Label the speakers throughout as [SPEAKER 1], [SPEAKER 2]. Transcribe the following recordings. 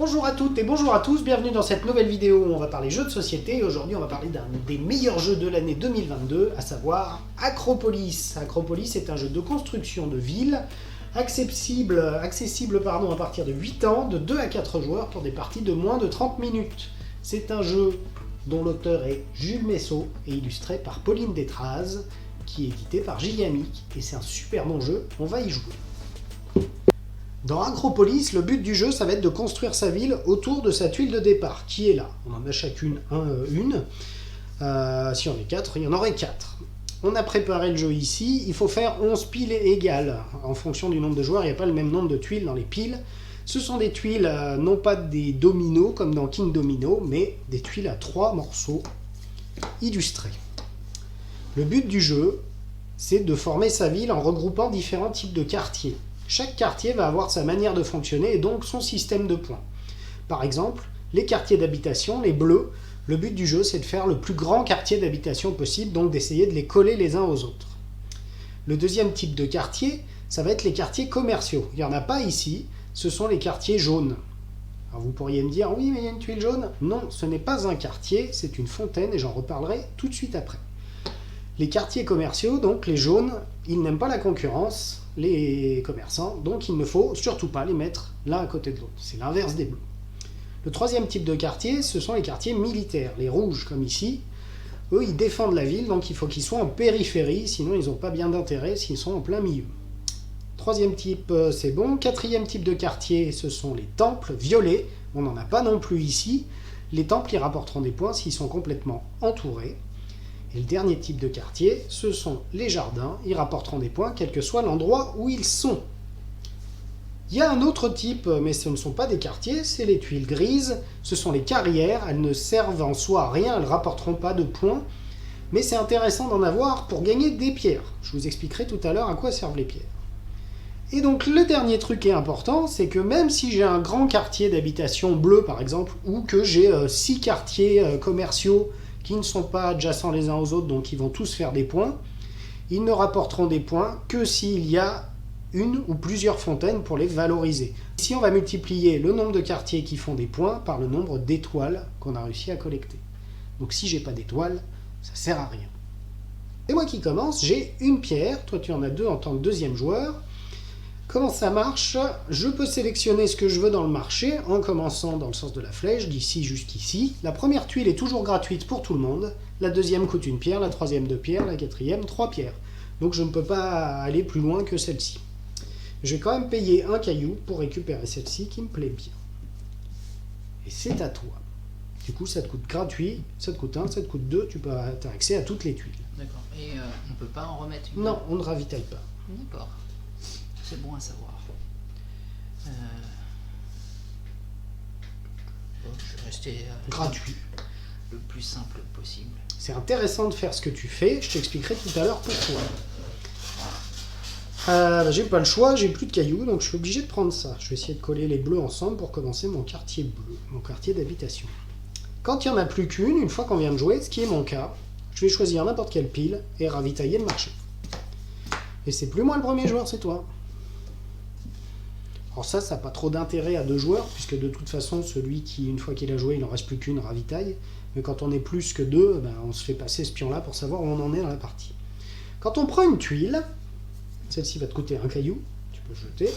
[SPEAKER 1] Bonjour à toutes et bonjour à tous, bienvenue dans cette nouvelle vidéo où on va parler jeux de société. Et aujourd'hui on va parler d'un des meilleurs jeux de l'année 2022, à savoir Acropolis. Acropolis est un jeu de construction de ville, accessible à partir de 8 ans, de 2 à 4 joueurs pour des parties de moins de 30 minutes. C'est un jeu dont l'auteur est Jules Messot et illustré par Pauline Détraz, qui est édité par Gigamic, et c'est un super bon jeu, on va y jouer. Dans Acropolis, le but du jeu, ça va être de construire sa ville autour de sa tuile de départ, qui est là. On en a chacune une. Si on est 4, il y en aurait 4. On a préparé le jeu ici, il faut faire 11 piles égales. En fonction du nombre de joueurs, il n'y a pas le même nombre de tuiles dans les piles. Ce sont des tuiles, non pas des dominos, comme dans King Domino, mais des tuiles à 3 morceaux illustrés. Le but du jeu, c'est de former sa ville en regroupant différents types de quartiers. Chaque quartier va avoir sa manière de fonctionner et donc son système de points. Par exemple, les quartiers d'habitation, les bleus, le but du jeu c'est de faire le plus grand quartier d'habitation possible, donc d'essayer de les coller les uns aux autres. Le deuxième type de quartier, ça va être les quartiers commerciaux. Il n'y en a pas ici, ce sont les quartiers jaunes. Alors vous pourriez me dire, oui mais il y a une tuile jaune. Non, ce n'est pas un quartier, c'est une fontaine et j'en reparlerai tout de suite après. Les quartiers commerciaux, donc les jaunes, ils n'aiment pas la concurrence, les commerçants, donc il ne faut surtout pas les mettre l'un à côté de l'autre. C'est l'inverse des bleus. Le troisième type de quartier, ce sont les quartiers militaires. Les rouges, comme ici, eux, ils défendent la ville, donc il faut qu'ils soient en périphérie, sinon ils n'ont pas bien d'intérêt s'ils sont en plein milieu. Troisième type, c'est bon. Quatrième type de quartier, ce sont les temples violets. On n'en a pas non plus ici. Les temples, ils rapporteront des points s'ils sont complètement entourés. Et le dernier type de quartier, ce sont les jardins. Ils rapporteront des points, quel que soit l'endroit où ils sont. Il y a un autre type, mais ce ne sont pas des quartiers, c'est les tuiles grises. Ce sont les carrières. Elles ne servent en soi à rien, elles ne rapporteront pas de points. Mais c'est intéressant d'en avoir pour gagner des pierres. Je vous expliquerai tout à l'heure à quoi servent les pierres. Et donc le dernier truc qui est important, c'est que même si j'ai un grand quartier d'habitation bleu par exemple, ou que j'ai 6 quartiers commerciaux qui ne sont pas adjacents les uns aux autres, donc ils vont tous faire des points, ils ne rapporteront des points que s'il y a une ou plusieurs fontaines pour les valoriser. Ici on va multiplier le nombre de quartiers qui font des points par le nombre d'étoiles qu'on a réussi à collecter. Donc si j'ai pas d'étoiles, ça sert à rien. Et moi qui commence, j'ai une pierre, toi tu en as 2 en tant que deuxième joueur. Comment ça marche? Je peux sélectionner ce que je veux dans le marché en commençant dans le sens de la flèche, d'ici jusqu'ici. La première tuile est toujours gratuite pour tout le monde. La deuxième coûte une pierre, la troisième 2 pierres, la quatrième 3 pierres. Donc je ne peux pas aller plus loin que celle-ci. Je vais quand même payer un caillou pour récupérer celle-ci qui me plaît bien. Et c'est à toi. Du coup ça te coûte gratuit, ça te coûte 1, ça te coûte 2, tu peux avoir accès à toutes les tuiles.
[SPEAKER 2] D'accord. Et on peut pas en remettre une?
[SPEAKER 1] Non, on ne ravitaille pas.
[SPEAKER 2] D'accord. C'est bon à savoir. Bon, je vais rester
[SPEAKER 1] Gratuit.
[SPEAKER 2] le plus simple possible.
[SPEAKER 1] C'est intéressant de faire ce que tu fais, je t'expliquerai tout à l'heure pourquoi. J'ai pas le choix, j'ai plus de cailloux, donc je suis obligé de prendre ça. Je vais essayer de coller les bleus ensemble pour commencer mon quartier bleu, mon quartier d'habitation. Quand il n'y en a plus qu'une, une fois qu'on vient de jouer, ce qui est mon cas, je vais choisir n'importe quelle pile et ravitailler le marché. Et c'est plus moi le premier joueur, c'est toi. Alors ça n'a pas trop d'intérêt à 2 joueurs, puisque de toute façon, celui qui, une fois qu'il a joué, il n'en reste plus qu'une ravitaille. Mais quand on est plus que 2, ben, on se fait passer ce pion-là pour savoir où on en est dans la partie. Quand on prend une tuile, celle-ci va te coûter un caillou, tu peux jeter.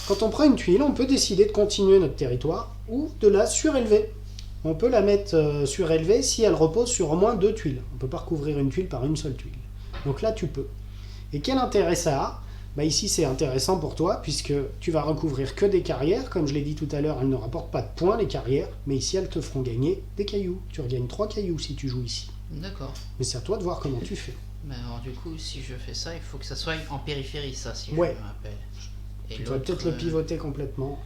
[SPEAKER 1] Quand on prend une tuile, on peut décider de continuer notre territoire ou de la surélever. On peut la mettre surélevée si elle repose sur au moins 2 tuiles. On ne peut pas recouvrir une tuile par une seule tuile. Donc là, tu peux. Et quel intérêt ça a? Bah ici c'est intéressant pour toi puisque tu vas recouvrir que des carrières, comme je l'ai dit tout à l'heure, elles ne rapportent pas de points les carrières, mais ici elles te feront gagner des cailloux. Tu regagnes 3 cailloux si tu joues ici.
[SPEAKER 2] D'accord.
[SPEAKER 1] Mais c'est à toi de voir comment tu fais.
[SPEAKER 2] Mais alors du coup, si je fais ça, il faut que ça soit en périphérie, ça, si
[SPEAKER 1] Ouais.
[SPEAKER 2] je me rappelle. Et
[SPEAKER 1] Tu vas peut-être le pivoter complètement.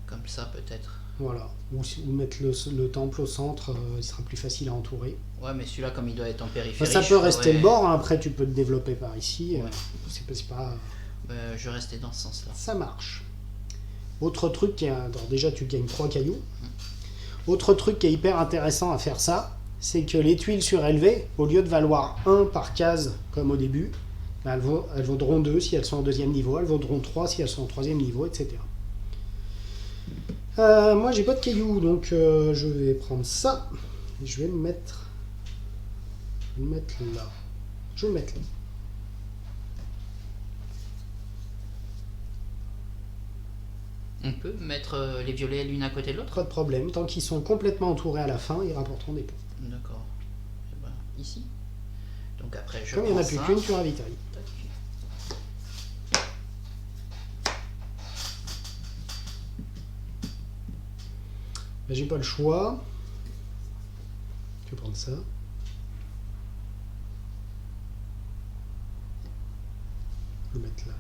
[SPEAKER 2] Comme ça peut-être.
[SPEAKER 1] Voilà. Ou mettre le temple au centre, il sera plus facile à entourer.
[SPEAKER 2] Ouais, mais celui-là, comme il doit être en périphérie.
[SPEAKER 1] Enfin, ça peut rester le bord, hein. Après tu peux te développer par ici.
[SPEAKER 2] Ouais.
[SPEAKER 1] C'est pas...
[SPEAKER 2] Je restais dans ce sens-là.
[SPEAKER 1] Ça marche. Autre truc qui est... Alors déjà tu gagnes 3 cailloux. Autre truc qui est hyper intéressant à faire ça, c'est que les tuiles surélevées, au lieu de valoir 1 par case comme au début, ben elles vaudront 2 si elles sont au 2e niveau, elles vaudront 3 si elles sont au 3e niveau, etc. Moi j'ai pas de cailloux, donc je vais prendre ça. Et je vais le mettre. Je vais le mettre là. Je vais le mettre là.
[SPEAKER 2] On peut mettre les violets l'une à côté de l'autre?
[SPEAKER 1] Pas de problème. Tant qu'ils sont complètement entourés à la fin, ils rapporteront des points.
[SPEAKER 2] D'accord. Eh ben, ici. Donc après, je
[SPEAKER 1] Comme il n'y en a
[SPEAKER 2] prends
[SPEAKER 1] plus
[SPEAKER 2] ça.
[SPEAKER 1] qu'une, tu ravitailles.
[SPEAKER 2] Tac.
[SPEAKER 1] Ben, j'ai pas le choix. Je vais prendre ça. Je vais le mettre là.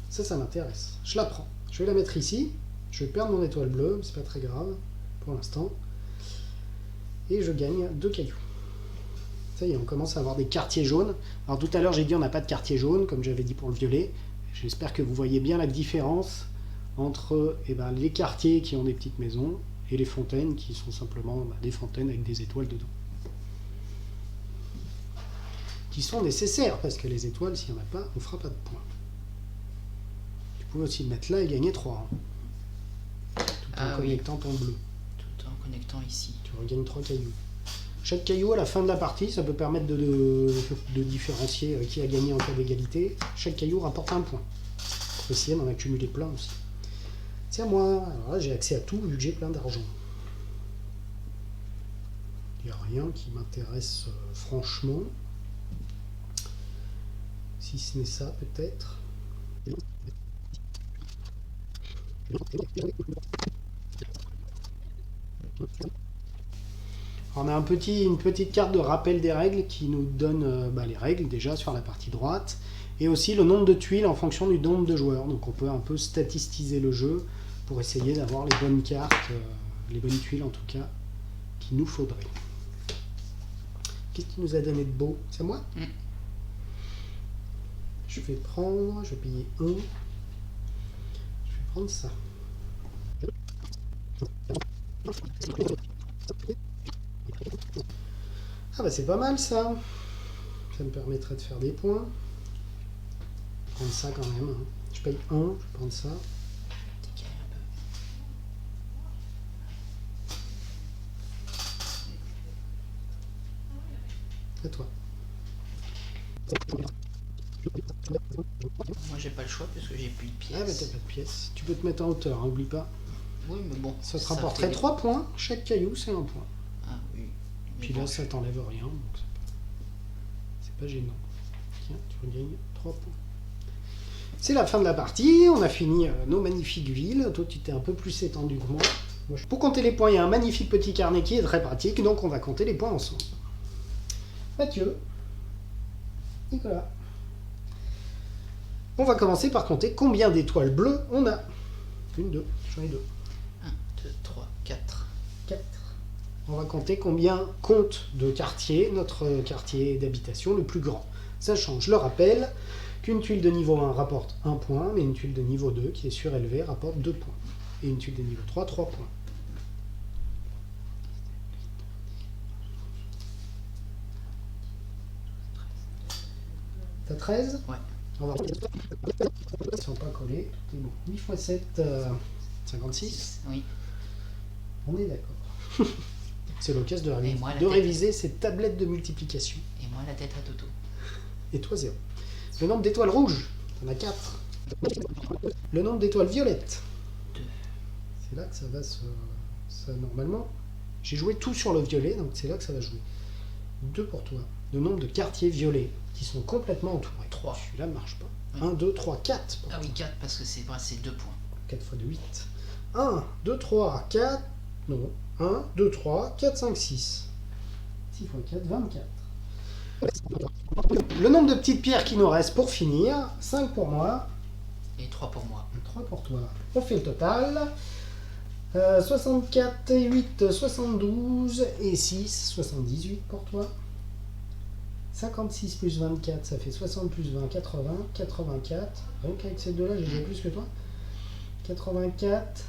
[SPEAKER 1] Ça m'intéresse. Je la prends. Je vais la mettre ici. Je vais perdre mon étoile bleue, mais c'est pas très grave pour l'instant. Et je gagne 2 cailloux. Ça y est, on commence à avoir des quartiers jaunes. Alors tout à l'heure, j'ai dit on n'a pas de quartier jaune, comme j'avais dit pour le violet. J'espère que vous voyez bien la différence entre les quartiers qui ont des petites maisons et les fontaines qui sont simplement des fontaines avec des étoiles dedans. Qui sont nécessaires, parce que les étoiles, s'il n'y en a pas, on ne fera pas de points. Tu pouvais aussi le mettre là et gagner 3. Tout en connectant ton bleu.
[SPEAKER 2] Tout en connectant ici.
[SPEAKER 1] Tu regagnes 3 cailloux. Chaque caillou à la fin de la partie, ça peut permettre de différencier qui a gagné en cas d'égalité. Chaque caillou rapporte un point. On peut essayer d'en accumuler plein aussi. C'est à moi. Alors là, j'ai accès à tout vu que j'ai plein d'argent. Il n'y a rien qui m'intéresse franchement. Si ce n'est ça, peut-être. On a une petite carte de rappel des règles qui nous donne les règles déjà sur la partie droite et aussi le nombre de tuiles en fonction du nombre de joueurs. Donc on peut un peu statistiser le jeu pour essayer d'avoir les bonnes cartes, les bonnes tuiles en tout cas, qu'il nous faudrait. Qu'est-ce qui nous a donné de beau? C'est à moi? Je vais payer 1. Je vais prendre ça. Ah bah c'est pas mal ça. Ça me permettrait de faire des points. Je vais prendre ça quand même. Je paye 1, je vais prendre ça. À toi.
[SPEAKER 2] Moi j'ai pas le choix parce que j'ai plus de pièces.
[SPEAKER 1] Ah bah t'as pas de pièces. Tu peux te mettre en hauteur, hein, oublie pas.
[SPEAKER 2] Oui mais bon.
[SPEAKER 1] Ça te rapporterait 3 points. Chaque caillou c'est 1 point.
[SPEAKER 2] Ah oui.
[SPEAKER 1] Puis là ça t'enlève rien, donc c'est pas gênant. Tiens, tu regagnes 3 points. C'est la fin de la partie, on a fini nos magnifiques villes. Toi tu t'es un peu plus étendu que moi. Pour compter les points, il y a un magnifique petit carnet qui est très pratique, donc on va compter les points ensemble. Mathieu, Nicolas. On va commencer par compter combien d'étoiles bleues on a. 1, 2, j'en ai 2.
[SPEAKER 2] 1, 2, 3, 4.
[SPEAKER 1] 4. On va compter combien compte de quartier, notre quartier d'habitation le plus grand. Sachant, je le rappelle, qu'une tuile de niveau 1 rapporte 1 point, mais une tuile de niveau 2 qui est surélevée rapporte 2 points. Et une tuile de niveau 3, 3 points. T'as 13?
[SPEAKER 2] Ouais.
[SPEAKER 1] On va ils sont pas collés, tout est bon. 8 x 7, 56.
[SPEAKER 2] Oui.
[SPEAKER 1] On est d'accord. C'est l'occasion de réviser ces tablettes de multiplication.
[SPEAKER 2] Et moi la tête à Toto.
[SPEAKER 1] Et toi 0. Le nombre d'étoiles rouges, t'en as 4. Le nombre d'étoiles violettes.
[SPEAKER 2] 2.
[SPEAKER 1] C'est là que ça va ça, normalement, j'ai joué tout sur le violet, donc c'est là que ça va jouer. 2 pour toi. Le nombre de quartiers violets qui sont complètement entourés. 3. Celui-là ne marche pas. Oui. 1, 2, 3, 4.
[SPEAKER 2] Ah oui, 4 parce que c'est 2 points. 4
[SPEAKER 1] fois de 8. 1, 2, 3, 4. Non. 1, 2, 3, 4, 5, 6. 6 x 4, 24. Le nombre de petites pierres qui nous reste pour finir. 5 pour moi.
[SPEAKER 2] Et 3 pour moi.
[SPEAKER 1] 3 pour toi. On fait le total. 64 et 8, 72 et 6, 78 pour toi. 56 plus 24, ça fait 60 plus 20, 80, 84. Rien qu'avec ces deux-là, j'ai déjà plus que toi. 84,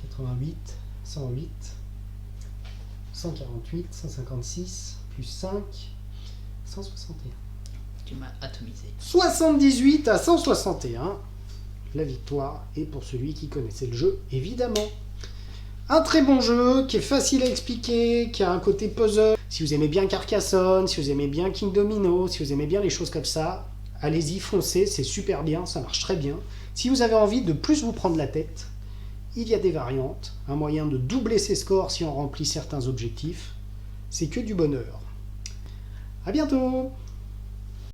[SPEAKER 1] 88, 108, 148, 156, plus 5, 161.
[SPEAKER 2] Tu m'as atomisé.
[SPEAKER 1] 78 à 161. La victoire est pour celui qui connaissait le jeu, évidemment. Un très bon jeu, qui est facile à expliquer, qui a un côté puzzle. Si vous aimez bien Carcassonne, si vous aimez bien King Domino, si vous aimez bien les choses comme ça, allez-y, foncez, c'est super bien, ça marche très bien. Si vous avez envie de plus vous prendre la tête, il y a des variantes, un moyen de doubler ses scores si on remplit certains objectifs. C'est que du bonheur. À bientôt!